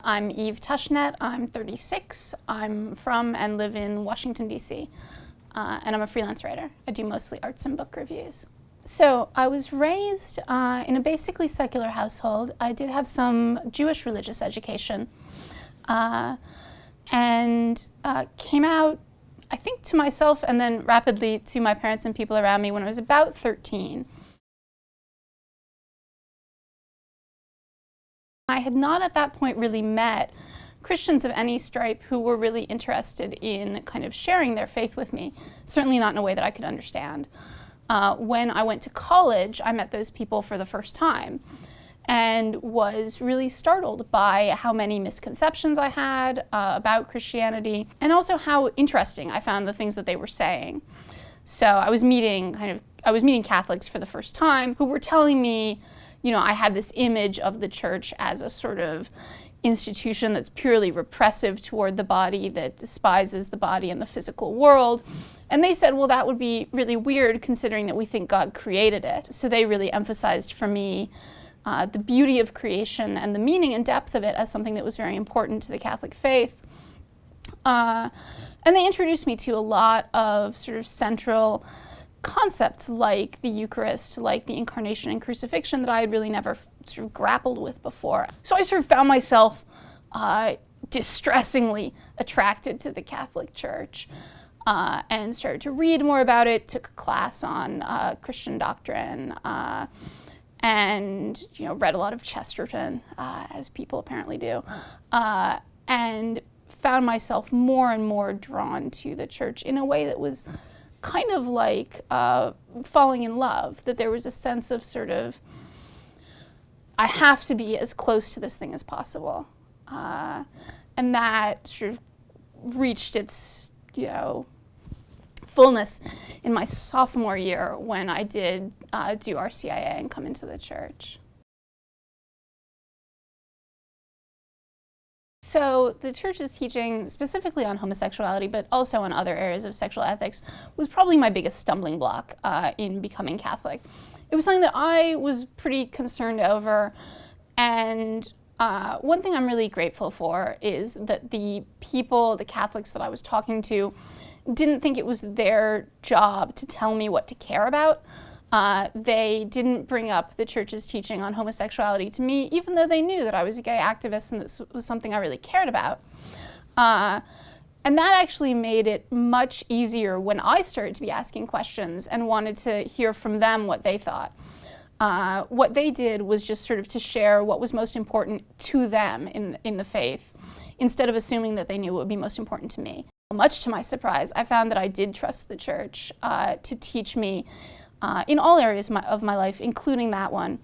I'm Eve Tushnet. I'm 36. I'm from and live in Washington, D.C. And I'm a freelance writer. I do mostly arts and book reviews. So I was raised in a basically secular household. I did have some Jewish religious education and came out, I think, to myself and then rapidly to my parents and people around me when I was about 13. I had not at that point really met Christians of any stripe who were really interested in kind of sharing their faith with me, certainly not in a way that I could understand. When I went to college, I met those people for the first time and was really startled by how many misconceptions I had about Christianity, and also how interesting I found the things that they were saying. So I was meeting Catholics for the first time who were telling me, you know, I had this image of the church as a sort of institution that's purely repressive toward the body, that despises the body and the physical world. And they said, well, that would be really weird considering that we think God created it. So they really emphasized for me the beauty of creation and the meaning and depth of it as something that was very important to the Catholic faith. And they introduced me to a lot of sort of central concepts like the Eucharist, like the Incarnation and Crucifixion that I had really never sort of grappled with before. So I sort of found myself distressingly attracted to the Catholic Church and started to read more about it, took a class on Christian doctrine, and read a lot of Chesterton, as people apparently do, and found myself more and more drawn to the church in a way that was kind of like falling in love, that there was a sense of sort of, I have to be as close to this thing as possible. And that sort of reached its, fullness in my sophomore year when I did do RCIA and come into the church. So the church's teaching, specifically on homosexuality, but also on other areas of sexual ethics, was probably my biggest stumbling block in becoming Catholic. It was something that I was pretty concerned over, and one thing I'm really grateful for is that the Catholics that I was talking to, didn't think it was their job to tell me what to care about. They didn't bring up the church's teaching on homosexuality to me, even though they knew that I was a gay activist and this was something I really cared about. And that actually made it much easier when I started to be asking questions and wanted to hear from them what they thought. What they did was just sort of to share what was most important to them in the faith, instead of assuming that they knew what would be most important to me. Much to my surprise, I found that I did trust the church to teach me in all areas of my life, including that one.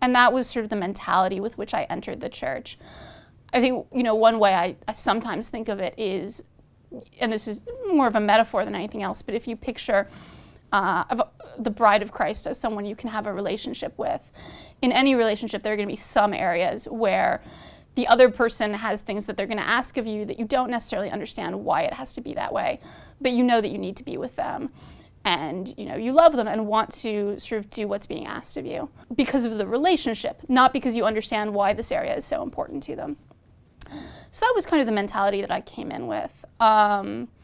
And that was sort of the mentality with which I entered the church. I think, one way I sometimes think of it is, and this is more of a metaphor than anything else, but if you picture the bride of Christ as someone you can have a relationship with, in any relationship there are going to be some areas where the other person has things that they're going to ask of you that you don't necessarily understand why it has to be that way, but you know that you need to be with them. And you love them and want to sort of do what's being asked of you because of the relationship, not because you understand why this area is so important to them. So that was kind of the mentality that I came in with. But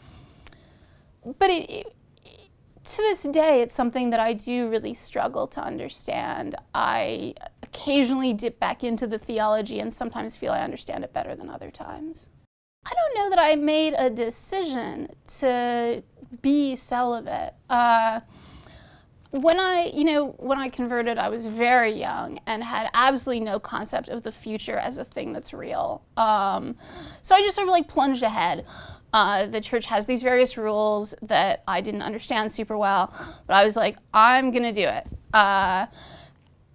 to this day, it's something that I do really struggle to understand. I occasionally dip back into the theology and sometimes feel I understand it better than other times. I don't know that I made a decision to be celibate. When I converted, I was very young and had absolutely no concept of the future as a thing that's real. So I just sort of plunged ahead. The church has these various rules that I didn't understand super well, but I was like, I'm gonna do it.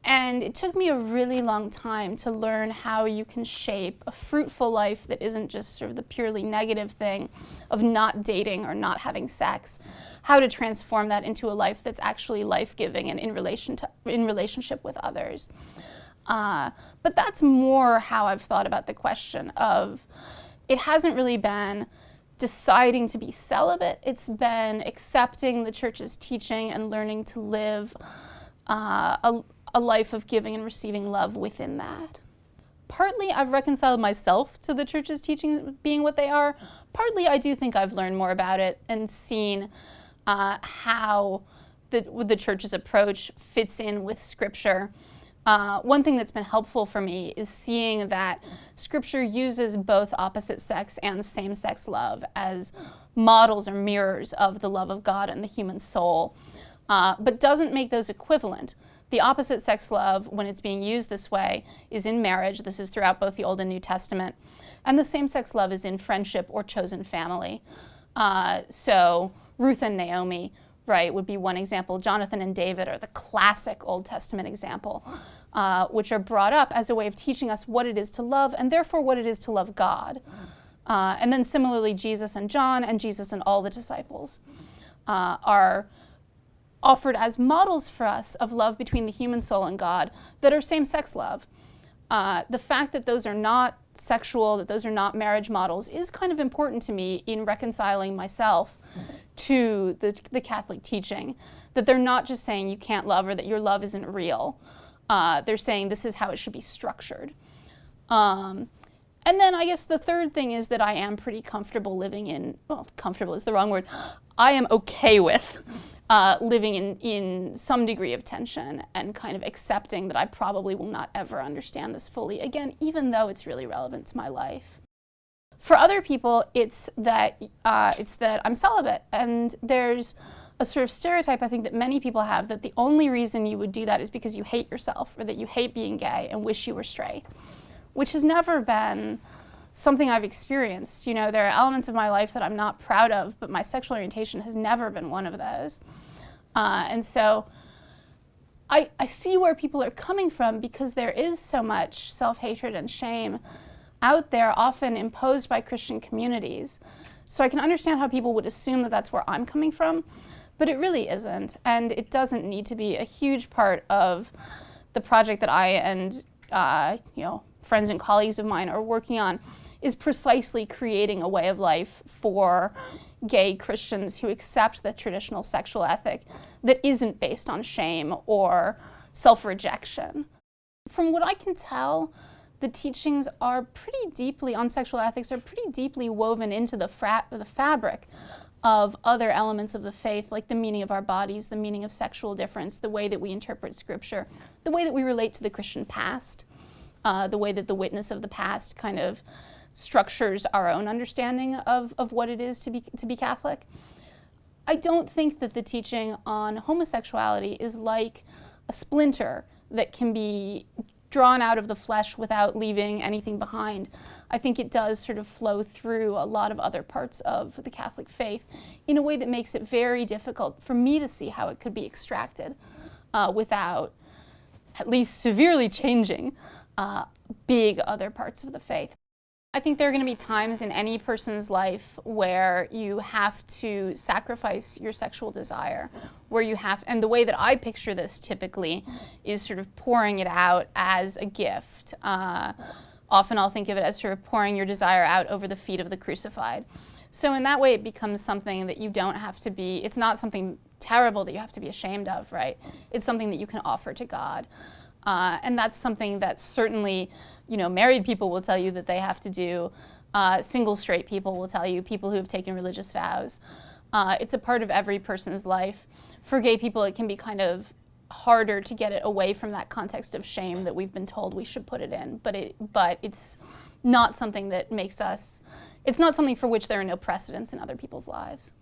And it took me a really long time to learn how you can shape a fruitful life that isn't just sort of the purely negative thing of not dating or not having sex, how to transform that into a life that's actually life-giving and in relationship with others. But that's more how I've thought about the question of, it hasn't really been deciding to be celibate, it's been accepting the church's teaching and learning to live a life of giving and receiving love within that. Partly I've reconciled myself to the church's teachings being what they are. Partly I do think I've learned more about it and seen how the church's approach fits in with Scripture. One thing that's been helpful for me is seeing that Scripture uses both opposite sex and same-sex love as models or mirrors of the love of God and the human soul, but doesn't make those equivalent. The opposite sex love, when it's being used this way, is in marriage. This is throughout both the Old and New Testament. And the same-sex love is in friendship or chosen family. So Ruth and Naomi, right, would be one example. Jonathan and David are the classic Old Testament example, which are brought up as a way of teaching us what it is to love and therefore what it is to love God. And then similarly, Jesus and John and Jesus and all the disciples are offered as models for us of love between the human soul and God that are same-sex love. The fact that those are not sexual, that those are not marriage models, is kind of important to me in reconciling myself to the Catholic teaching, that they're not just saying you can't love or that your love isn't real. They're saying this is how it should be structured. And then I guess the third thing is that I am pretty comfortable living in, well, comfortable is the wrong word, I am okay with living in some degree of tension and kind of accepting that I probably will not ever understand this fully again, even though it's really relevant to my life. For other people, it's that I'm celibate, and there's a sort of stereotype I think that many people have that the only reason you would do that is because you hate yourself or that you hate being gay and wish you were straight, which has never been something I've experienced. You know, there are elements of my life that I'm not proud of, but my sexual orientation has never been one of those. And so I see where people are coming from because there is so much self-hatred and shame out there, often imposed by Christian communities. So I can understand how people would assume that that's where I'm coming from, but it really isn't. And it doesn't need to be a huge part of the project that I and friends and colleagues of mine are working on, is precisely creating a way of life for gay Christians who accept the traditional sexual ethic that isn't based on shame or self-rejection. From what I can tell, the teachings are pretty deeply, on sexual ethics, are pretty deeply woven into the fabric of other elements of the faith, like the meaning of our bodies, the meaning of sexual difference, the way that we interpret Scripture, the way that we relate to the Christian past, the way that the witness of the past kind of structures our own understanding of what it is to be Catholic. I don't think that the teaching on homosexuality is like a splinter that can be drawn out of the flesh without leaving anything behind. I think it does sort of flow through a lot of other parts of the Catholic faith in a way that makes it very difficult for me to see how it could be extracted without at least severely changing big other parts of the faith. I think there are going to be times in any person's life where you have to sacrifice your sexual desire, where you have, and the way that I picture this typically is sort of pouring it out as a gift. Often I'll think of it as sort of pouring your desire out over the feet of the crucified. So in that way it becomes something that you don't have to be, it's not something terrible that you have to be ashamed of, right? It's something that you can offer to God. And that's something that certainly, married people will tell you that they have to do. Single straight people will tell you, people who have taken religious vows. It's a part of every person's life. For gay people, it can be kind of harder to get it away from that context of shame that we've been told we should put it in. But it's not something that makes us, it's not something for which there are no precedents in other people's lives.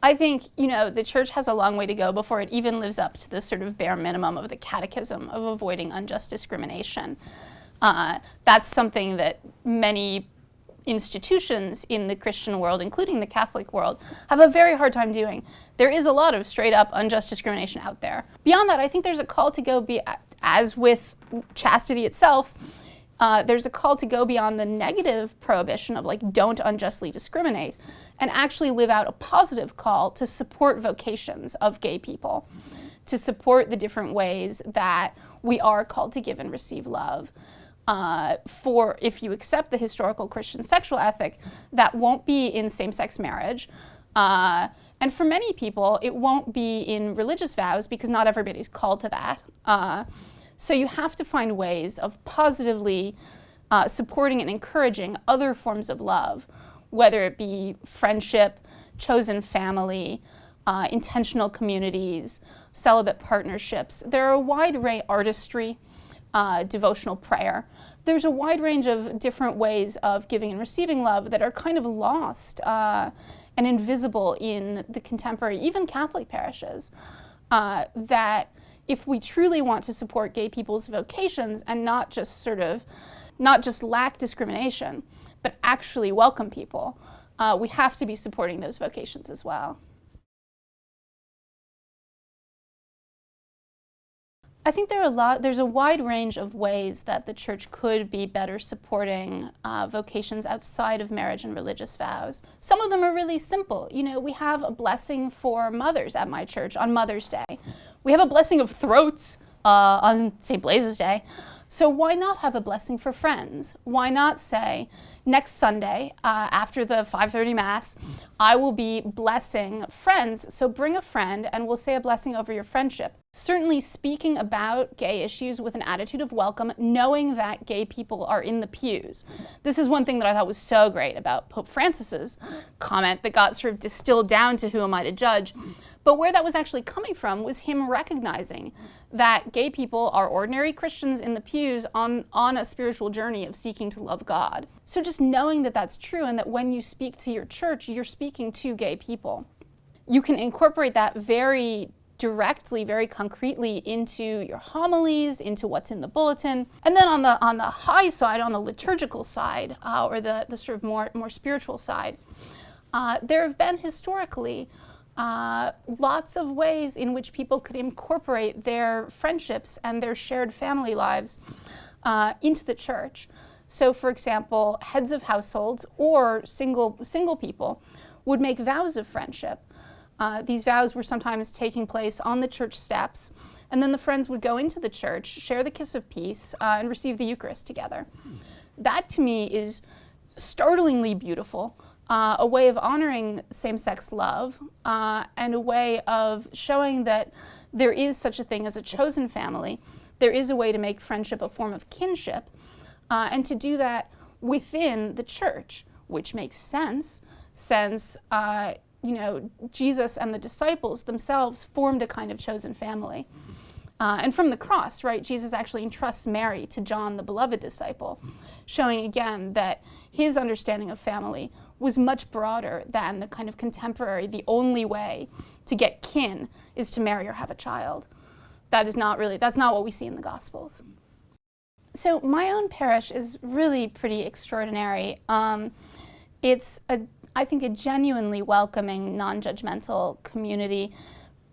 I think, the church has a long way to go before it even lives up to the sort of bare minimum of the catechism of avoiding unjust discrimination. That's something that many institutions in the Christian world, including the Catholic world, have a very hard time doing. There is a lot of straight up unjust discrimination out there. Beyond that, I think there's a call to go, as with chastity itself, there's a call to go beyond the negative prohibition of don't unjustly discriminate, and actually live out a positive call to support vocations of gay people, to support the different ways that we are called to give and receive love. For if you accept the historical Christian sexual ethic, that won't be in same-sex marriage. And for many people, it won't be in religious vows because not everybody's called to that. So you have to find ways of positively supporting and encouraging other forms of love, whether it be friendship, chosen family, intentional communities, celibate partnerships. There are a wide range, artistry, devotional prayer. There's a wide range of different ways of giving and receiving love that are kind of lost and invisible in the contemporary, even Catholic parishes, that if we truly want to support gay people's vocations and not just lack discrimination, but actually welcome people, we have to be supporting those vocations as well. I think there's a wide range of ways that the church could be better supporting vocations outside of marriage and religious vows. Some of them are really simple. You know, we have a blessing for mothers at my church on Mother's Day. We have a blessing of throats on St. Blaise's Day. So why not have a blessing for friends? Why not say, next Sunday, after the 5:30 Mass, I will be blessing friends, so bring a friend and we'll say a blessing over your friendship. Certainly speaking about gay issues with an attitude of welcome, knowing that gay people are in the pews. This is one thing that I thought was so great about Pope Francis's comment that got sort of distilled down to who am I to judge. But where that was actually coming from was him recognizing that gay people are ordinary Christians in the pews on a spiritual journey of seeking to love God. So just knowing that that's true and that when you speak to your church, you're speaking to gay people. You can incorporate that very directly, very concretely into your homilies, into what's in the bulletin. And then on the high side, on the liturgical side, or the sort of more spiritual side, there have been historically lots of ways in which people could incorporate their friendships and their shared family lives into the church. So for example, heads of households or single people would make vows of friendship. These vows were sometimes taking place on the church steps, and then the friends would go into the church, share the kiss of peace, and receive the Eucharist together. That to me is startlingly beautiful. A way of honoring same-sex love, and a way of showing that there is such a thing as a chosen family. There is a way to make friendship a form of kinship, and to do that within the church, which makes sense since Jesus and the disciples themselves formed a kind of chosen family. And from the cross, right, Jesus actually entrusts Mary to John, the beloved disciple, showing again that his understanding of family was much broader than the kind of contemporary, the only way to get kin is to marry or have a child. That's not what we see in the Gospels. So my own parish is really pretty extraordinary. It's I think a genuinely welcoming, non-judgmental community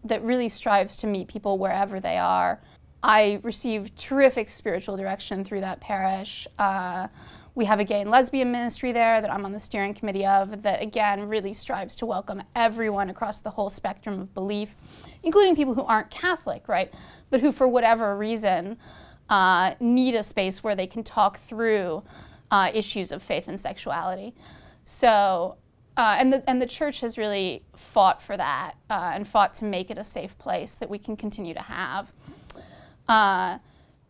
that really strives to meet people wherever they are. I receive terrific spiritual direction through that parish. We have a gay and lesbian ministry there that I'm on the steering committee of that, again, really strives to welcome everyone across the whole spectrum of belief, including people who aren't Catholic, right, but who, for whatever reason, need a space where they can talk through issues of faith and sexuality. So, and the church has really fought for that and fought to make it a safe place that we can continue to have.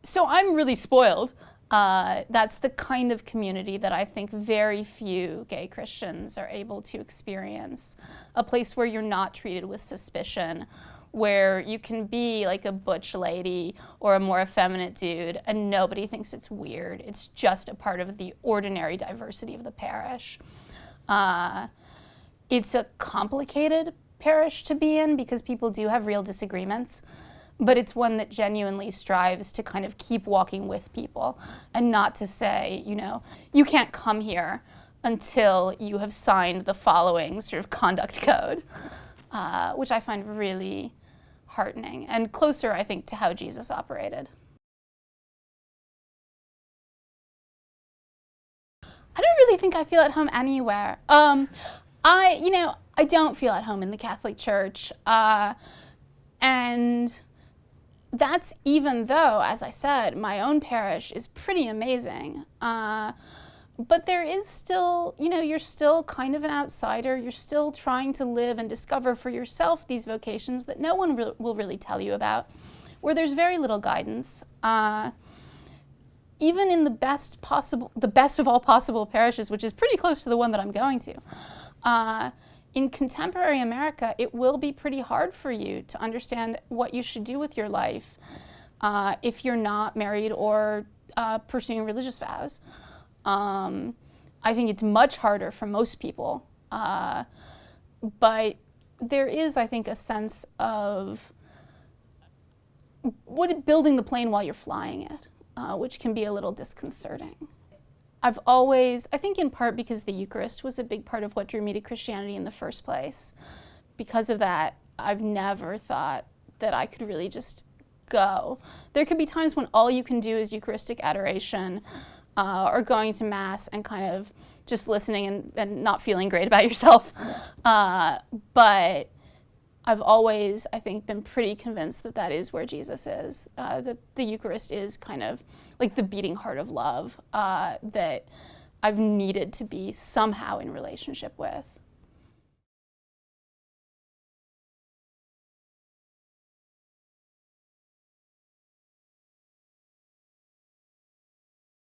So I'm really spoiled. That's the kind of community that I think very few gay Christians are able to experience. A place where you're not treated with suspicion, where you can be like a butch lady or a more effeminate dude and nobody thinks it's weird. It's just a part of the ordinary diversity of the parish. It's a complicated parish to be in because people do have real disagreements, but it's one that genuinely strives to kind of keep walking with people and not to say, you can't come here until you have signed the following sort of conduct code, which I find really heartening and closer, I think, to how Jesus operated. I don't really think I feel at home anywhere. I don't feel at home in the Catholic Church, and that's even though, as I said, my own parish is pretty amazing. But there is still, you're still kind of an outsider. You're still trying to live and discover for yourself these vocations that no one will really tell you about, where there's very little guidance. Even in the best of all possible parishes, which is pretty close to the one that I'm going to, in contemporary America, it will be pretty hard for you to understand what you should do with your life if you're not married or pursuing religious vows. I think it's much harder for most people, but there is, I think, a sense of building the plane while you're flying it, which can be a little disconcerting. I've always, I think in part because the Eucharist was a big part of what drew me to Christianity in the first place. Because of that, I've never thought that I could really just go. There could be times when all you can do is Eucharistic adoration, or going to Mass and kind of just listening and not feeling great about yourself. But I've always, I think, been pretty convinced that that is where Jesus is, that the Eucharist is kind of like the beating heart of love that I've needed to be somehow in relationship with.